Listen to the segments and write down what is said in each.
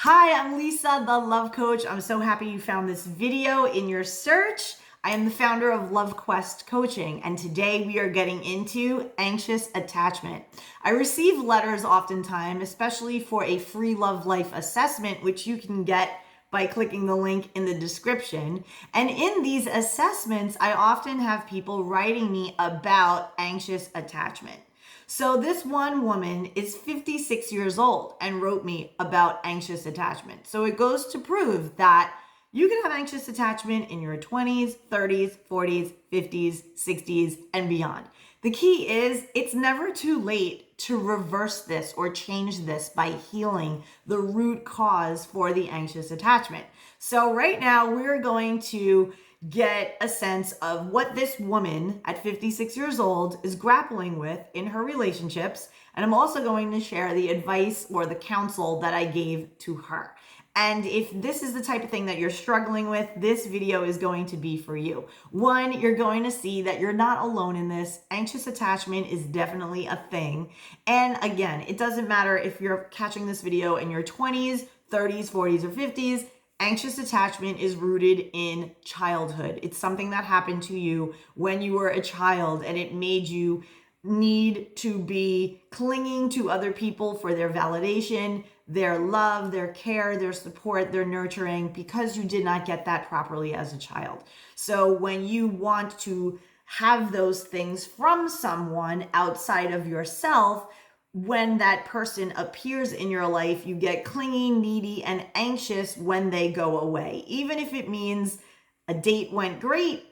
Hi, I'm Lisa, the Love Coach. I'm so happy you found this video in your search. I am the founder of Love Quest Coaching, and today we are getting into anxious attachment. I receive letters oftentimes, especially for a free love life assessment, which you can get by clicking the link in the description. And in these assessments, I often have people writing me about anxious attachment. So this one woman is 56 years old and wrote me about anxious attachment. So it goes to prove that you can have anxious attachment in your 20s, 30s, 40s, 50s, 60s, and beyond. The key is it's never too late to reverse this or change this by healing the root cause for the anxious attachment. So right now we're going to get a sense of what this woman at 56 years old is grappling with in her relationships. And I'm also going to share the advice or the counsel that I gave to her. And if this is the type of thing that you're struggling with, this video is going to be for you. One, you're going to see that you're not alone in this. Anxious attachment is definitely a thing. And again, it doesn't matter if you're catching this video in your 20s, 30s, 40s, or 50s. Anxious attachment is rooted in childhood. It's something that happened to you when you were a child, and it made you need to be clinging to other people for their validation, their love, their care, their support, their nurturing, because you did not get that properly as a child. So when you want to have those things from someone outside of yourself, when that person appears in your life, you get clingy, needy, and anxious when they go away. Even if it means a date went great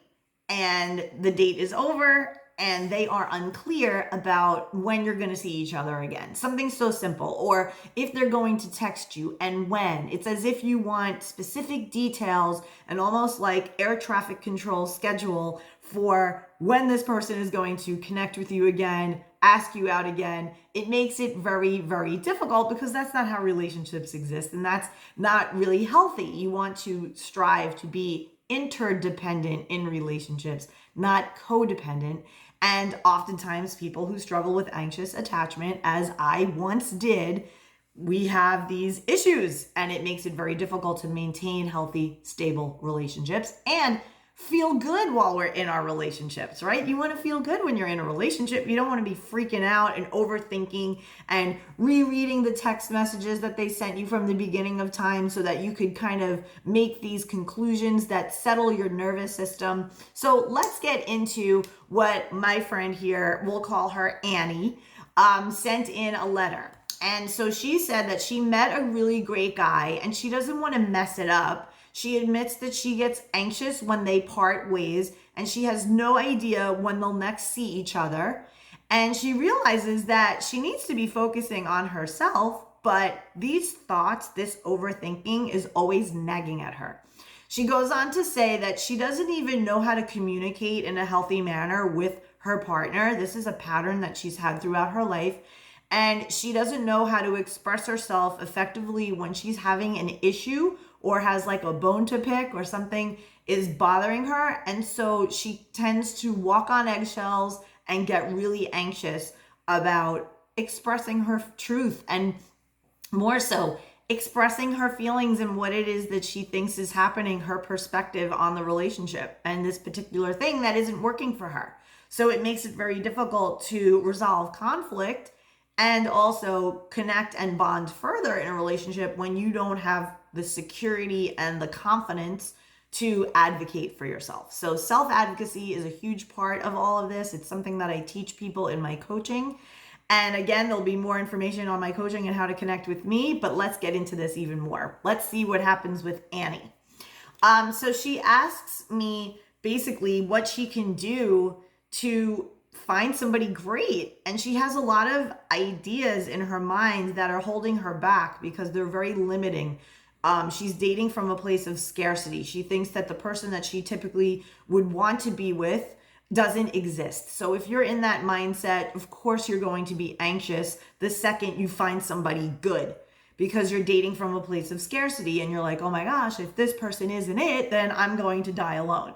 and the date is over and they are unclear about when you're going to see each other again. Something so simple. Or if they're going to text you and when. It's as if you want specific details and almost like air traffic control schedule for when this person is going to connect with you again, ask you out again. It makes it very, very difficult because that's not how relationships exist, and that's not really healthy. You want to strive to be interdependent in relationships, not codependent. And oftentimes people who struggle with anxious attachment, as I once did, we have these issues, and it makes it very difficult to maintain healthy, stable relationships and feel good while we're in our relationships, right? You want to feel good when you're in a relationship. You don't want to be freaking out and overthinking and rereading the text messages that they sent you from the beginning of time so that you could kind of make these conclusions that settle your nervous system. So let's get into what my friend here, we'll call her Annie, sent in a letter. And so she said that she met a really great guy and she doesn't want to mess it up. She admits that she gets anxious when they part ways, and she has no idea when they'll next see each other. And she realizes that she needs to be focusing on herself, but these thoughts, this overthinking is always nagging at her. She goes on to say that she doesn't even know how to communicate in a healthy manner with her partner. This is a pattern that she's had throughout her life. And she doesn't know how to express herself effectively when she's having an issue or has like a bone to pick or something is bothering her. And so she tends to walk on eggshells and get really anxious about expressing her truth, and more so expressing her feelings and what it is that she thinks is happening, her perspective on the relationship and this particular thing that isn't working for her. So it makes it very difficult to resolve conflict and also connect and bond further in a relationship when you don't have the security and the confidence to advocate for yourself. So self-advocacy is a huge part of all of this. It's something that I teach people in my coaching. And again, there'll be more information on my coaching and how to connect with me, but let's get into this even more. Let's see what happens with Annie. So she asks me basically what she can do to find somebody great. And she has a lot of ideas in her mind that are holding her back because they're very limiting. She's dating from a place of scarcity. She thinks that the person that she typically would want to be with doesn't exist. So if you're in that mindset, of course you're going to be anxious the second you find somebody good, because you're dating from a place of scarcity and you're like, oh my gosh, if this person isn't it, then I'm going to die alone.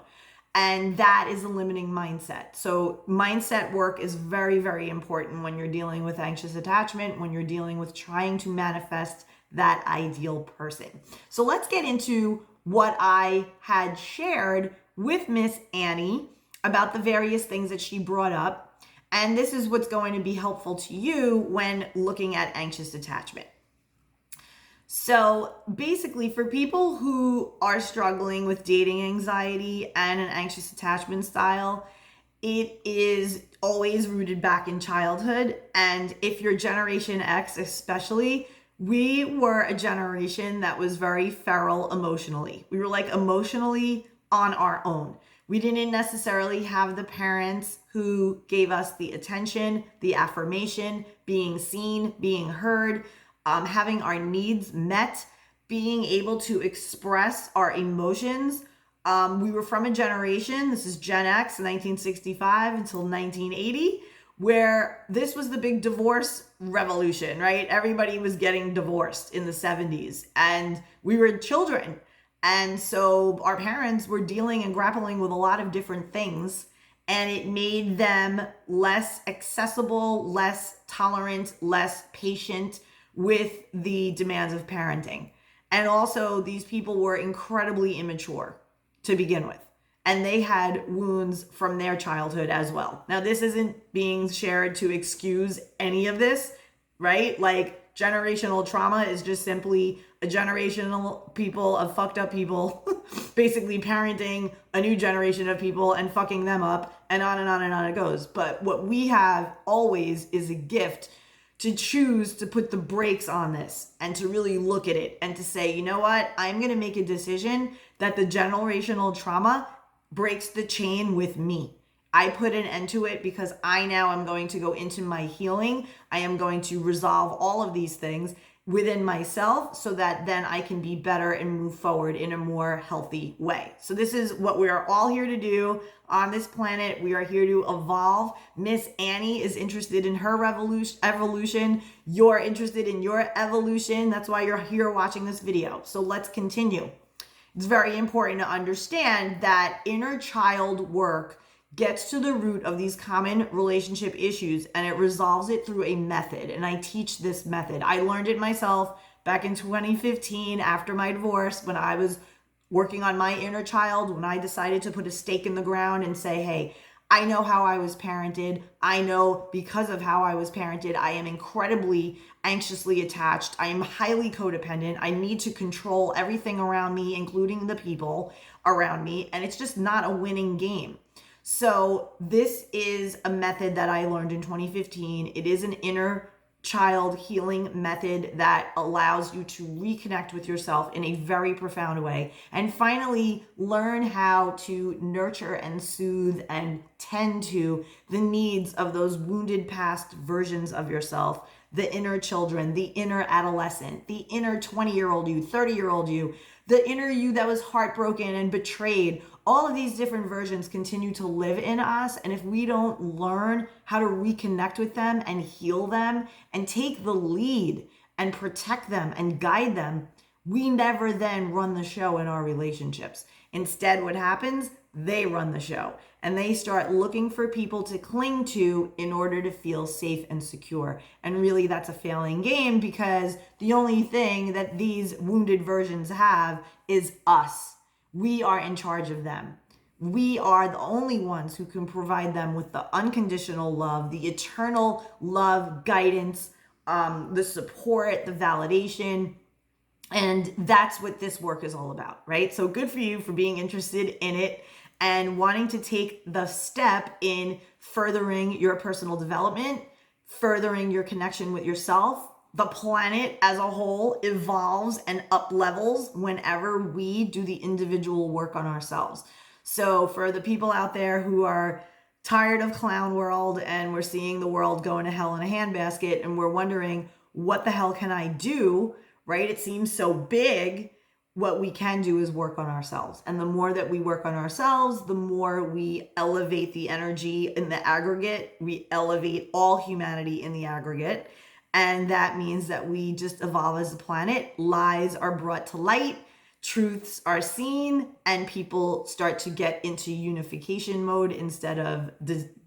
And that is a limiting mindset. So mindset work is very, very important when you're dealing with anxious attachment, when you're dealing with trying to manifest that ideal person. So let's get into what I had shared with Miss Annie about the various things that she brought up. And this is what's going to be helpful to you when looking at anxious attachment. So basically, for people who are struggling with dating anxiety and an anxious attachment style, it is always rooted back in childhood. And if you're Generation X especially, we were a generation that was very feral emotionally. We were like emotionally on our own. We didn't necessarily have the parents who gave us the attention, the affirmation, being seen, being heard, having our needs met, being able to express our emotions. We were from a generation, this is Gen X, 1965 until 1980, where this was the big divorce revolution, right? Everybody was getting divorced in the 70s, and we were children. And so our parents were dealing and grappling with a lot of different things, and it made them less accessible, less tolerant, less patient with the demands of parenting. And also, these people were incredibly immature to begin with, and they had wounds from their childhood as well. Now, this isn't being shared to excuse any of this, right? Like, generational trauma is just simply a generational people of fucked up people basically parenting a new generation of people and fucking them up, and on and on and on it goes. But what we have always is a gift to choose to put the brakes on this and to really look at it and to say, you know what, I'm going to make a decision that the generational trauma breaks the chain with me. I put an end to it because I now am going to go into my healing. I am going to resolve all of these things within myself so that then I can be better and move forward in a more healthy way. So this is what we are all here to do on this planet. We are here to evolve. Miss Annie is interested in her evolution. You're interested in your evolution. That's why you're here watching this video. So let's continue. It's very important to understand that inner child work gets to the root of these common relationship issues, and it resolves it through a method. And I teach this method. I learned it myself back in 2015 after my divorce, when I was working on my inner child, when I decided to put a stake in the ground and say, hey, I know how I was parented. I know because of how I was parented, I am incredibly anxiously attached. I am highly codependent. I need to control everything around me, including the people around me. And it's just not a winning game. So this is a method that I learned in 2015. It is an inner child healing method that allows you to reconnect with yourself in a very profound way and finally learn how to nurture and soothe and tend to the needs of those wounded past versions of yourself, the inner children, the inner adolescent, the inner 20-year-old you, 30-year-old you, the inner you that was heartbroken and betrayed. All of these different versions continue to live in us. And if we don't learn how to reconnect with them and heal them and take the lead and protect them and guide them, we never then run the show in our relationships. Instead, what happens? They run the show and they start looking for people to cling to in order to feel safe and secure. And really, that's a failing game because the only thing that these wounded versions have is us. We are in charge of them. We are the only ones who can provide them with the unconditional love, the eternal love, guidance, the support, the validation. And that's what this work is all about, right? So good for you for being interested in it and wanting to take the step in furthering your personal development, furthering your connection with yourself. The planet as a whole evolves and up levels whenever we do the individual work on ourselves. So for the people out there who are tired of clown world and we're seeing the world going to hell in a handbasket and we're wondering, what the hell can I do, right? It seems so big. What we can do is work on ourselves. And the more that we work on ourselves, the more we elevate the energy in the aggregate. We elevate all humanity in the aggregate. And that means that we just evolve as a planet. Lies are brought to light. truths are seen and people start to get into unification mode instead of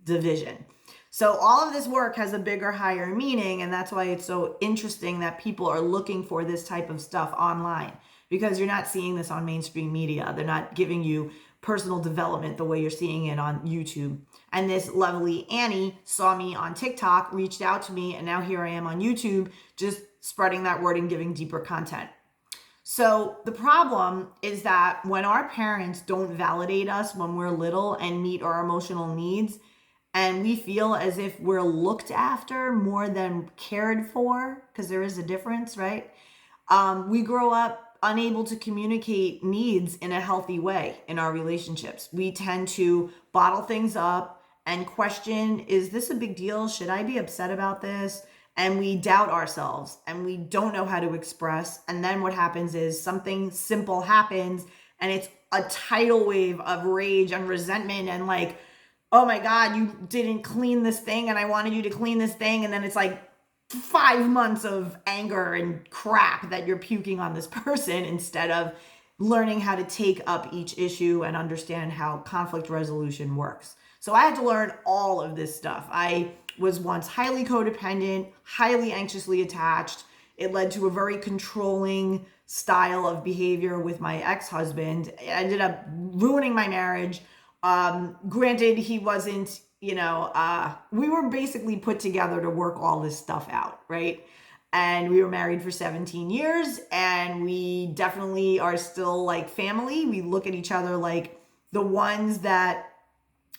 division. So all of this work has a bigger, higher meaning, and that's why it's so interesting that people are looking for this type of stuff online, because you're not seeing this on mainstream media. They're not giving you personal development the way you're seeing it on YouTube. And this lovely Annie saw me on TikTok, reached out to me, and now here I am on YouTube, just spreading that word and giving deeper content. So the problem is that when our parents don't validate us when we're little and meet our emotional needs, and we feel as if we're looked after more than cared for, because there is a difference, right? We grow up unable to communicate needs in a healthy way in our relationships. We tend to bottle things up and question, is this a big deal? Should I be upset about this? And we doubt ourselves and we don't know how to express. And then what happens is something simple happens and it's a tidal wave of rage and resentment and like, oh my God, you didn't clean this thing and I wanted you to clean this thing. And then it's like 5 months of anger and crap that you're puking on this person instead of learning how to take up each issue and understand how conflict resolution works. So I had to learn all of this stuff. I was once highly codependent, highly anxiously attached. It led to a very controlling style of behavior with my ex-husband. It ended up ruining my marriage. Granted, he wasn't, we were basically put together to work all this stuff out, right? And we were married for 17 years and we definitely are still like family. We look at each other like the ones that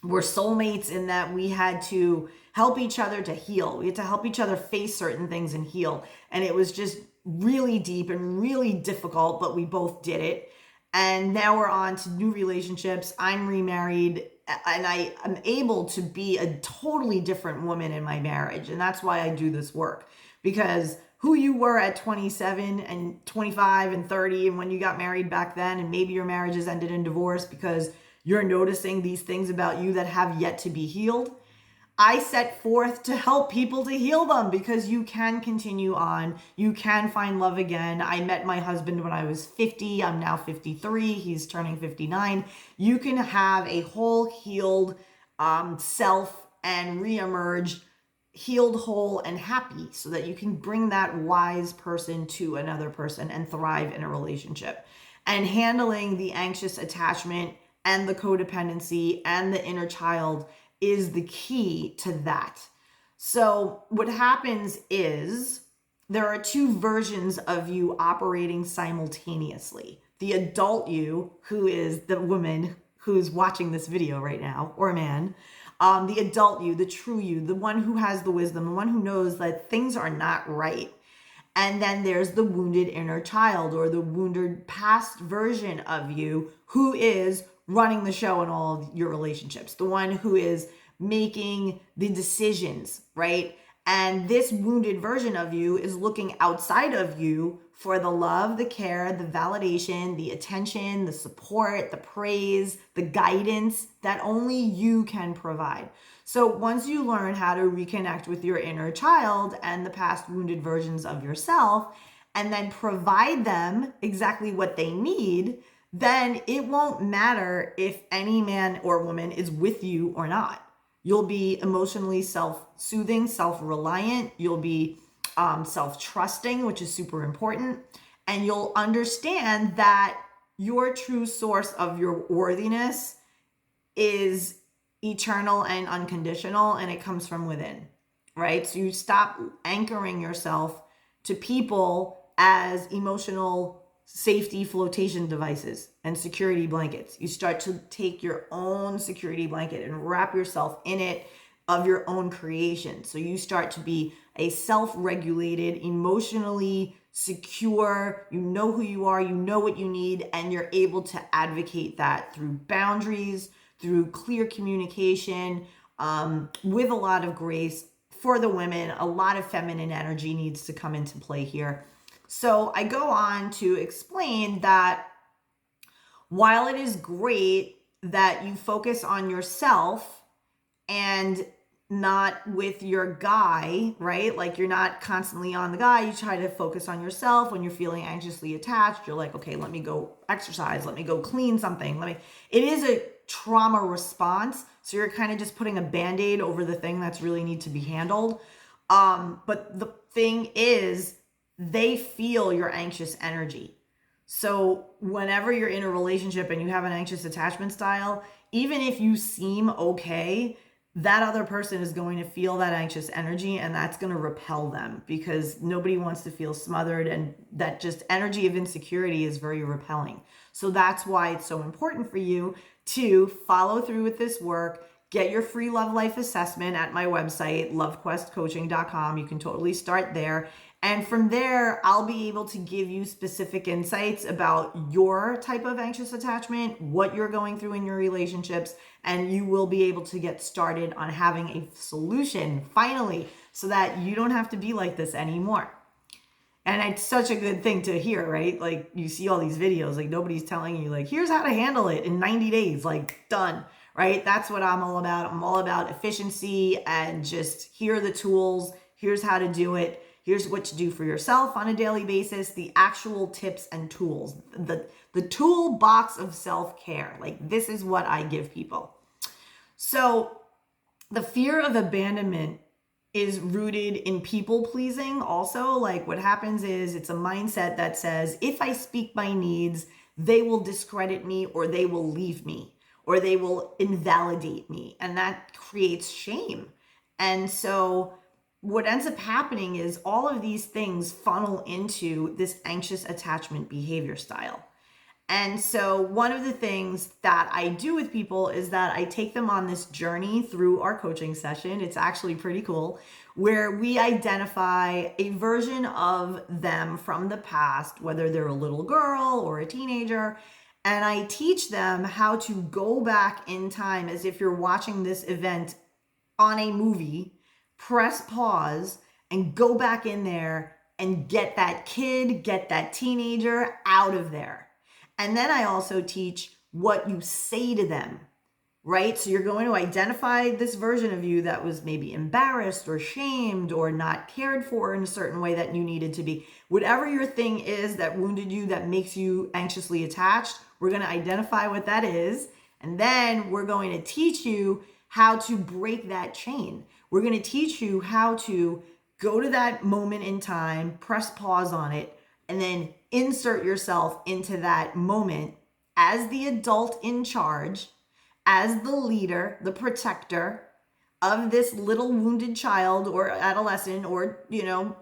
were soulmates in that we had to help each other to heal. We had to help each other face certain things and heal. And it was just really deep and really difficult, but we both did it. And now we're on to new relationships. I'm remarried and I am able to be a totally different woman in my marriage. And that's why I do this work, because who you were at 27 and 25 and 30 and when you got married back then, and maybe your marriage has ended in divorce because you're noticing these things about you that have yet to be healed. I set forth to help people to heal them because you can continue on. You can find love again. I met my husband when I was 50. I'm now 53. He's turning 59. You can have a whole healed self and reemerge healed, whole, and happy so that you can bring that wise person to another person and thrive in a relationship. And handling the anxious attachment and the codependency and the inner child is the key to that. So what happens is there are two versions of you operating simultaneously. The adult you, who is the woman who's watching this video right now, or man, the adult you, the true you, the one who has the wisdom, the one who knows that things are not right. And then there's the wounded inner child or the wounded past version of you who is running the show in all of your relationships, the one who is making the decisions, right? And this wounded version of you is looking outside of you for the love, the care, the validation, the attention, the support, the praise, the guidance that only you can provide. So once you learn how to reconnect with your inner child and the past wounded versions of yourself, and then provide them exactly what they need, then it won't matter if any man or woman is with you or not. You'll be emotionally self-soothing, self-reliant. You'll be self-trusting, which is super important. And you'll understand that your true source of your worthiness is eternal and unconditional, and it comes from within, right? So you stop anchoring yourself to people as emotional safety flotation devices and security blankets. You start to take your own security blanket and wrap yourself in it of your own creation. So you start to be a self-regulated, emotionally secure, you know who you are, you know what you need, and you're able to advocate that through boundaries, through clear communication, with a lot of grace. For the women, a lot of feminine energy needs to come into play here. So I go on to explain that while it is great that you focus on yourself and not with your guy, right? Like you're not constantly on the guy. You try to focus on yourself. When you're feeling anxiously attached, you're like, okay, let me go exercise. Let me go clean something. It is a trauma response. So you're kind of just putting a Band-Aid over the thing that's really need to be handled. But the thing is, they feel your anxious energy. So whenever you're in a relationship and you have an anxious attachment style, even if you seem okay, that other person is going to feel that anxious energy, and that's going to repel them because nobody wants to feel smothered, and that just energy of insecurity is very repelling. So that's why it's so important for you to follow through with this work. Get your free love life assessment at my website, lovequestcoaching.com. You can totally start there. And from there, I'll be able to give you specific insights about your type of anxious attachment, what you're going through in your relationships, and you will be able to get started on having a solution finally so that you don't have to be like this anymore. And it's such a good thing to hear, right? Like you see all these videos, like nobody's telling you like, here's how to handle it in 90 days, like done, right? That's what I'm all about. I'm all about efficiency and just here are the tools. Here's how to do it. Here's what to do for yourself on a daily basis, the actual tips and tools, the toolbox of self-care. Like this is what I give people. So the fear of abandonment is rooted in people pleasing also. Like what happens is it's a mindset that says, if I speak my needs, they will discredit me or they will leave me or they will invalidate me. And that creates shame. And so what ends up happening is all of these things funnel into this anxious attachment behavior style. And so one of the things that I do with people is that I take them on this journey through our coaching session. It's actually pretty cool, where we identify a version of them from the past, whether they're a little girl or a teenager, and I teach them how to go back in time as if you're watching this event on a movie, press pause and go back in there and get that kid, get that teenager out of there. And then I also teach what you say to them, right? So you're going to identify this version of you that was maybe embarrassed or shamed or not cared for in a certain way that you needed to be. Whatever your thing is that wounded you, that makes you anxiously attached, we're going to identify what that is. And then we're going to teach you how to break that chain. We're going to teach you how to go to that moment in time, press pause on it, and then insert yourself into that moment as the adult in charge, as the leader, the protector of this little wounded child or adolescent or,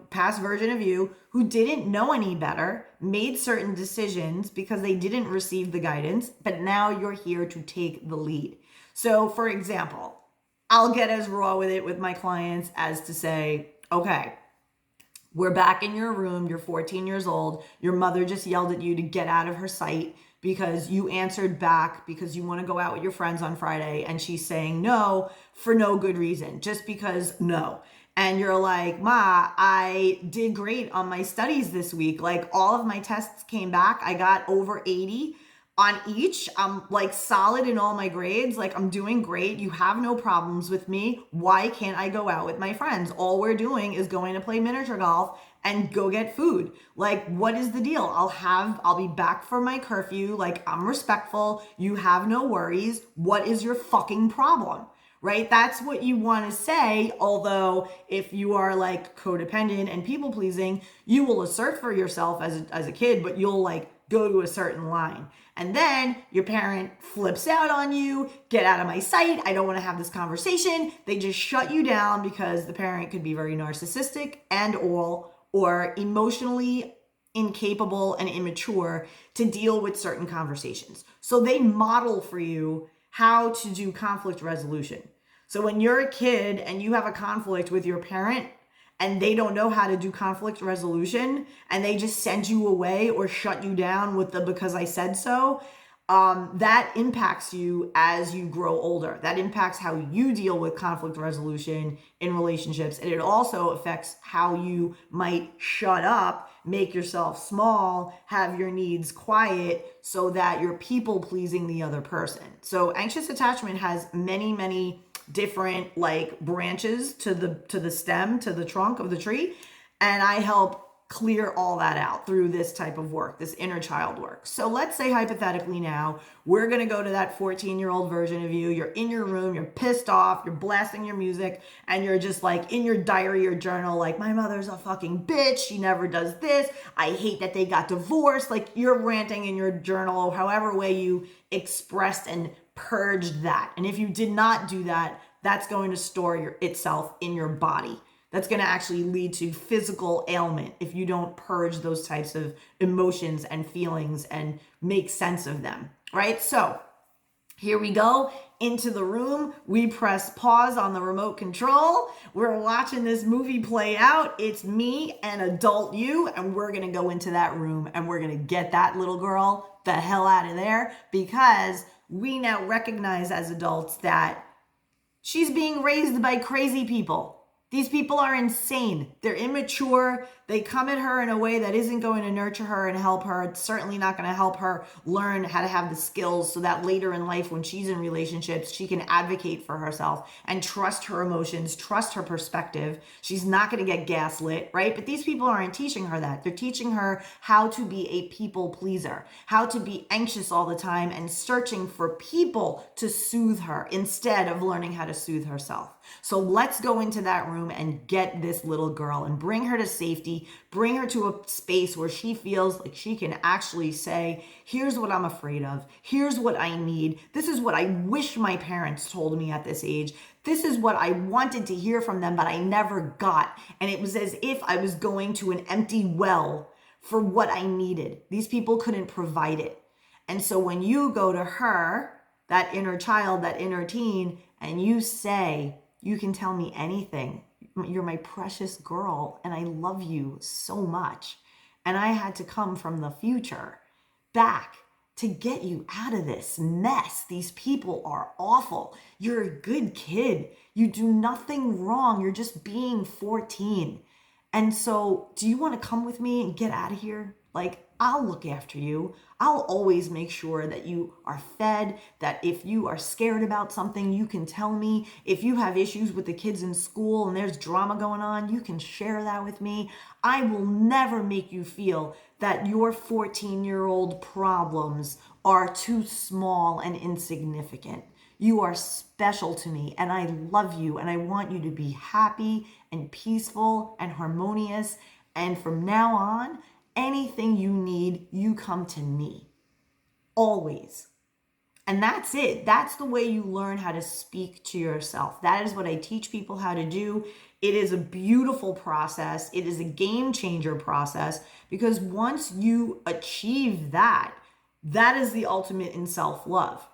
past version of you who didn't know any better, made certain decisions because they didn't receive the guidance, but now you're here to take the lead. So for example, I'll get as raw with it with my clients as to say, okay, we're back in your room. You're 14 years old. Your mother just yelled at you to get out of her sight because you answered back because you want to go out with your friends on Friday. And she's saying no for no good reason, just because no. And you're like, Ma, I did great on my studies this week. Like all of my tests came back. I got over 80 on each. I'm like solid in all my grades. Like I'm doing great. You have no problems with me. Why can't I go out with my friends? All we're doing is going to play miniature golf and go get food. Like, what is the deal? I'll be back for my curfew. Like I'm respectful. You have no worries. What is your fucking problem? Right? That's what you want to say. Although if you are like codependent and people pleasing, you will assert for yourself as a kid, but you'll like go to a certain line. And then your parent flips out on you, get out of my sight, I don't want to have this conversation. They just shut you down because the parent could be very narcissistic and or emotionally incapable and immature to deal with certain conversations. So they model for you how to do conflict resolution. So when you're a kid and you have a conflict with your parent, and they don't know how to do conflict resolution and they just send you away or shut you down with the because I said so, that impacts you as you grow older. That impacts how you deal with conflict resolution in relationships. And it also affects how you might shut up, make yourself small, have your needs quiet so that you're people pleasing the other person. So anxious attachment has many, many different like branches to the stem, to the trunk of the tree. And I help clear all that out through this type of work, this inner child work. So let's say hypothetically now, we're going to go to that 14-year-old version of you. You're in your room, you're pissed off, you're blasting your music, and you're just like in your diary or journal, like, my mother's a fucking bitch. She never does this. I hate that they got divorced. Like, you're ranting in your journal, however way you expressed and purged that. And if you did not do that, that's going to store itself in your body. That's going to actually lead to physical ailment if you don't purge those types of emotions and feelings and make sense of them, right? So here we go into the room. We press pause on the remote control. We're watching this movie play out. It's me and adult you, and we're going to go into that room and we're going to get that little girl the hell out of there, because we now recognize as adults that she's being raised by crazy people. These people are insane. They're immature. They come at her in a way that isn't going to nurture her and help her. It's certainly not going to help her learn how to have the skills so that later in life, when she's in relationships, she can advocate for herself and trust her emotions, trust her perspective. She's not going to get gaslit, right? But these people aren't teaching her that. They're teaching her how to be a people pleaser, how to be anxious all the time and searching for people to soothe her instead of learning how to soothe herself. So let's go into that room and get this little girl and bring her to safety, bring her to a space where she feels like she can actually say, here's what I'm afraid of. Here's what I need. This is what I wish my parents told me at this age. This is what I wanted to hear from them, but I never got. And it was as if I was going to an empty well for what I needed. These people couldn't provide it. And so when you go to her, that inner child, that inner teen, and you say, you can tell me anything. You're my precious girl, and I love you so much. And I had to come from the future back to get you out of this mess. These people are awful. You're a good kid. You do nothing wrong. You're just being 14. And so, do you want to come with me and get out of here? Like, I'll look after you. I'll always make sure that you are fed, that if you are scared about something, you can tell me. If you have issues with the kids in school and there's drama going on, you can share that with me. I will never make you feel that your 14-year-old problems are too small and insignificant. You are special to me, and I love you, and I want you to be happy and peaceful and harmonious. And from now on, anything you need, you come to me. Always. And that's it. That's the way you learn how to speak to yourself. That is what I teach people how to do. It is a beautiful process. It is a game changer process, because once you achieve that, that is the ultimate in self-love.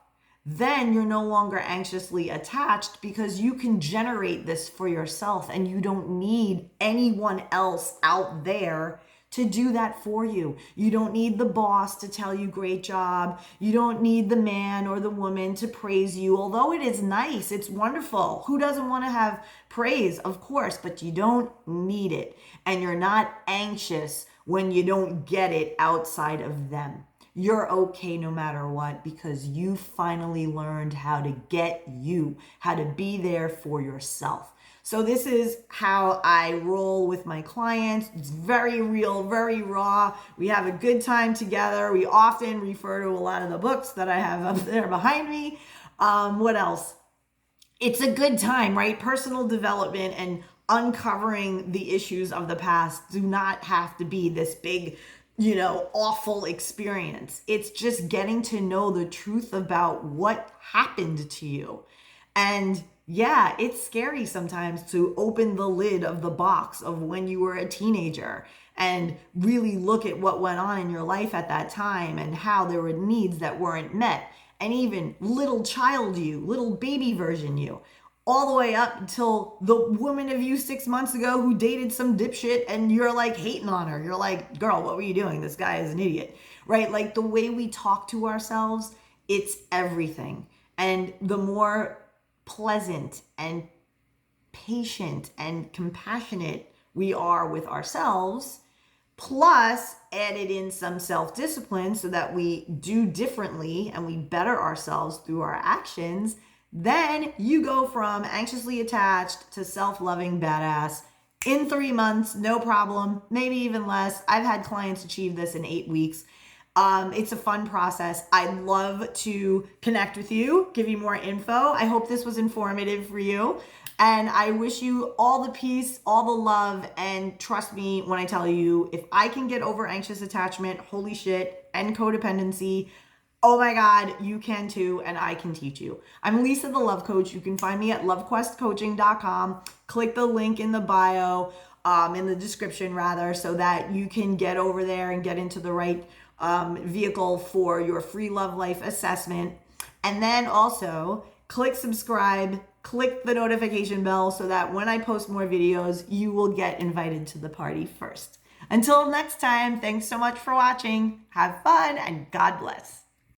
Then you're no longer anxiously attached, because you can generate this for yourself and you don't need anyone else out there to do that for you. You don't need the boss to tell you great job. You don't need the man or the woman to praise you. Although it is nice, it's wonderful. Who doesn't want to have praise? Of course, but you don't need it. And you're not anxious when you don't get it outside of them. You're okay no matter what, because you finally learned how to get you, how to be there for yourself. So this is how I roll with my clients. It's very real, very raw. We have a good time together. We often refer to a lot of the books that I have up there behind me. What else? It's a good time, right? Personal development and uncovering the issues of the past do not have to be this big, awful experience. It's just getting to know the truth about what happened to you. And yeah, it's scary sometimes to open the lid of the box of when you were a teenager and really look at what went on in your life at that time and how there were needs that weren't met. And even little child you, little baby version you, all the way up until the woman of you 6 months ago who dated some dipshit and you're like hating on her. You're like, girl, what were you doing? This guy is an idiot, right? Like the way we talk to ourselves, it's everything. And the more pleasant and patient and compassionate we are with ourselves, plus added in some self-discipline so that we do differently and we better ourselves through our actions, Then you go from anxiously attached to self-loving badass in 3 months, no problem, maybe even less. I've had clients achieve this in 8 weeks. It's a fun process. I'd love to connect with you, give you more info. I hope this was informative for you. And I wish you all the peace, all the love, and trust me when I tell you, if I can get over anxious attachment, holy shit, and codependency, oh my God, you can too, and I can teach you. I'm Lisa, the Love Coach. You can find me at lovequestcoaching.com. Click the link in the bio, in the description rather, so that you can get over there and get into the right vehicle for your free love life assessment. And then also click subscribe, click the notification bell so that when I post more videos, you will get invited to the party first. Until next time, thanks so much for watching. Have fun and God bless.